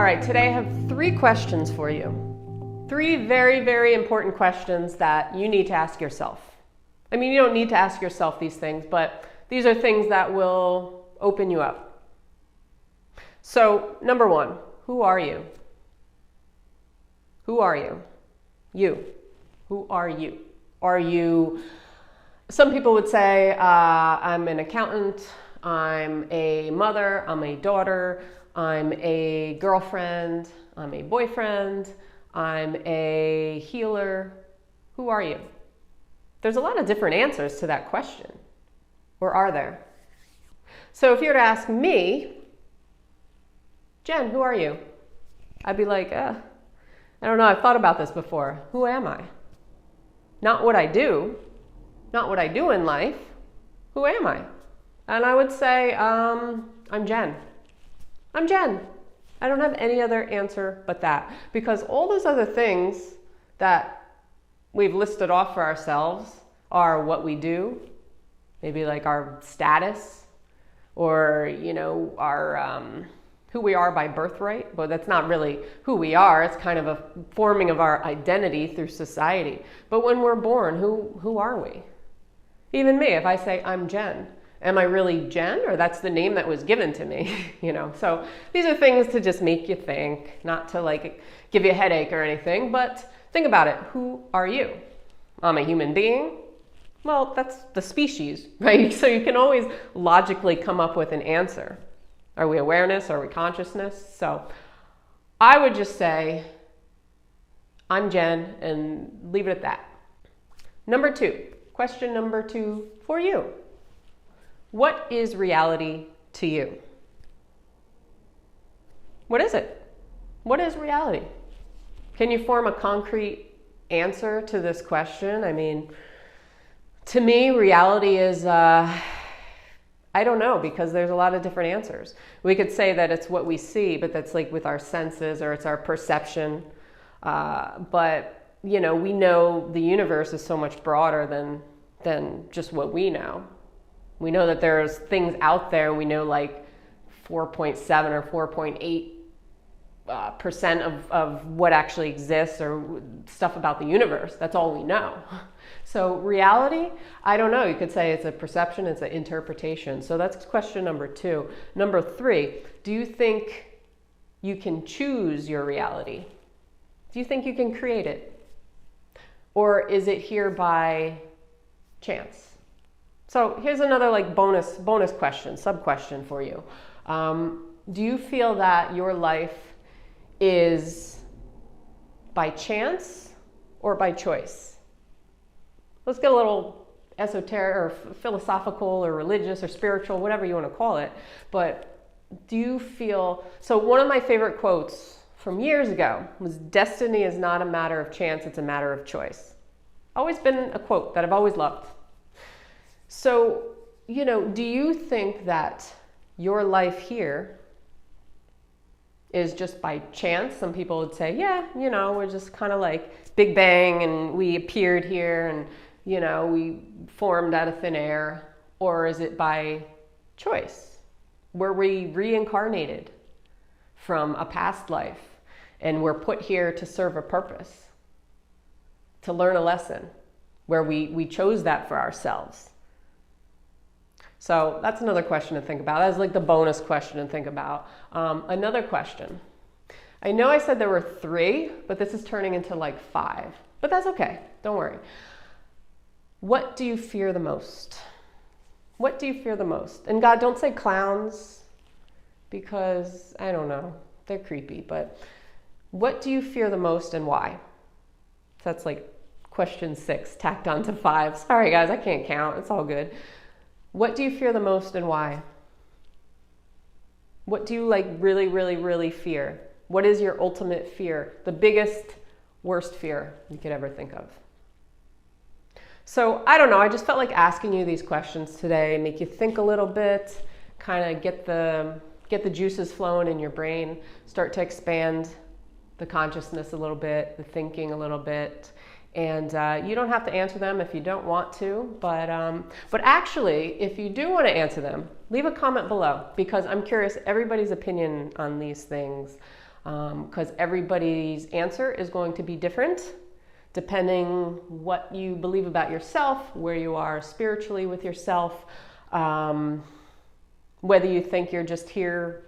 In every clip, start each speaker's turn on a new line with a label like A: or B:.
A: All right, today I have 3 questions for you. 3 very, very important questions that you need to ask yourself. I mean, you don't need to ask yourself these things, but these are things that will open you up. So, number 1, who are you? Who are you? You. Who are you? Are you, some people would say, I'm an accountant, I'm a mother, I'm a daughter, I'm a girlfriend, I'm a boyfriend, I'm a healer. Who are you? There's a lot of different answers to that question. Or are there? So if you were to ask me, Jen, who are you? I'd be like, I don't know, I've thought about this before. Who am I? Not what I do, not what I do in life. Who am I? And I would say, I'm Jen. I'm Jen. I don't have any other answer but that. Because all those other things that we've listed off for ourselves are what we do, maybe like our status, or, you know, our who we are by birthright, but that's not really who we are. It's kind of a forming of our identity through society. But when we're born, who are we? Even me, if I say I'm Jen, am I really Jen, or that's the name that was given to me? You know, so these are things to just make you think, not to like give you a headache or anything, but think about it. Who are you? I'm a human being. Well, that's the species, right? So you can always logically come up with an answer. Are we awareness? Are we consciousness? So I would just say, I'm Jen, and leave it at that. Number 2, question number 2 for you. What is reality to you? What is it? What is reality? Can you form a concrete answer to this question? I mean, to me, reality is, I don't know, because there's a lot of different answers. We could say that it's what we see, but that's like with our senses, or it's our perception. But, you know, we know the universe is so much broader than just what we know. We know that there's things out there, and we know like 4.7 or 4.8% of what actually exists, or stuff about the universe. That's all we know. So reality, I don't know. You could say it's a perception, it's an interpretation. So that's question number 2. Number 3, do you think you can choose your reality? Do you think you can create it? Or is it here by chance? So here's another like bonus question, sub question for you. Do you feel that your life is by chance or by choice? Let's get a little esoteric or philosophical or religious or spiritual, whatever you want to call it. But do you feel, so one of my favorite quotes from years ago was, destiny is not a matter of chance, it's a matter of choice. Always been a quote that I've always loved. So, you know, do you think that your life here is just by chance? Some people would say, yeah, you know, we're just kind of like Big Bang and we appeared here and, you know, we formed out of thin air. Or is it by choice? Were we reincarnated from a past life and we're put here to serve a purpose, to learn a lesson, where we chose that for ourselves? So that's another question to think about. That's like the bonus question to think about. Another question. I know I said there were 3, but this is turning into like 5. But that's okay. Don't worry. What do you fear the most? What do you fear the most? And God, don't say clowns, because I don't know. They're creepy. But what do you fear the most and why? So that's like question 6 tacked on to 5. Sorry guys, I can't count. It's all good. What do you fear the most and why? What do you like really, really, really fear? What is your ultimate fear? The biggest, worst fear you could ever think of. So I don't know, I just felt like asking you these questions today, make you think a little bit, kind of get the juices flowing in your brain, start to expand the consciousness a little bit, the thinking a little bit. And you don't have to answer them if you don't want to, but actually, if you do want to answer them, leave a comment below, because I'm curious everybody's opinion on these things. because everybody's answer is going to be different depending what you believe about yourself, where you are spiritually with yourself, whether you think you're just here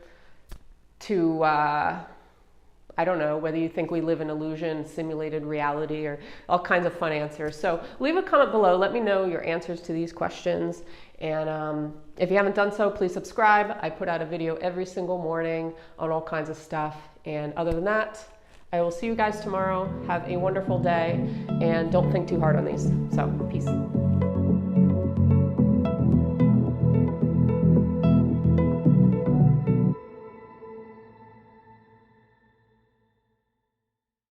A: to, I don't know, whether you think we live in illusion, simulated reality, or all kinds of fun answers. So leave a comment below. Let me know your answers to these questions. And if you haven't done so, please subscribe. I put out a video every single morning on all kinds of stuff. And other than that, I will see you guys tomorrow. Have a wonderful day, and don't think too hard on these. So, peace.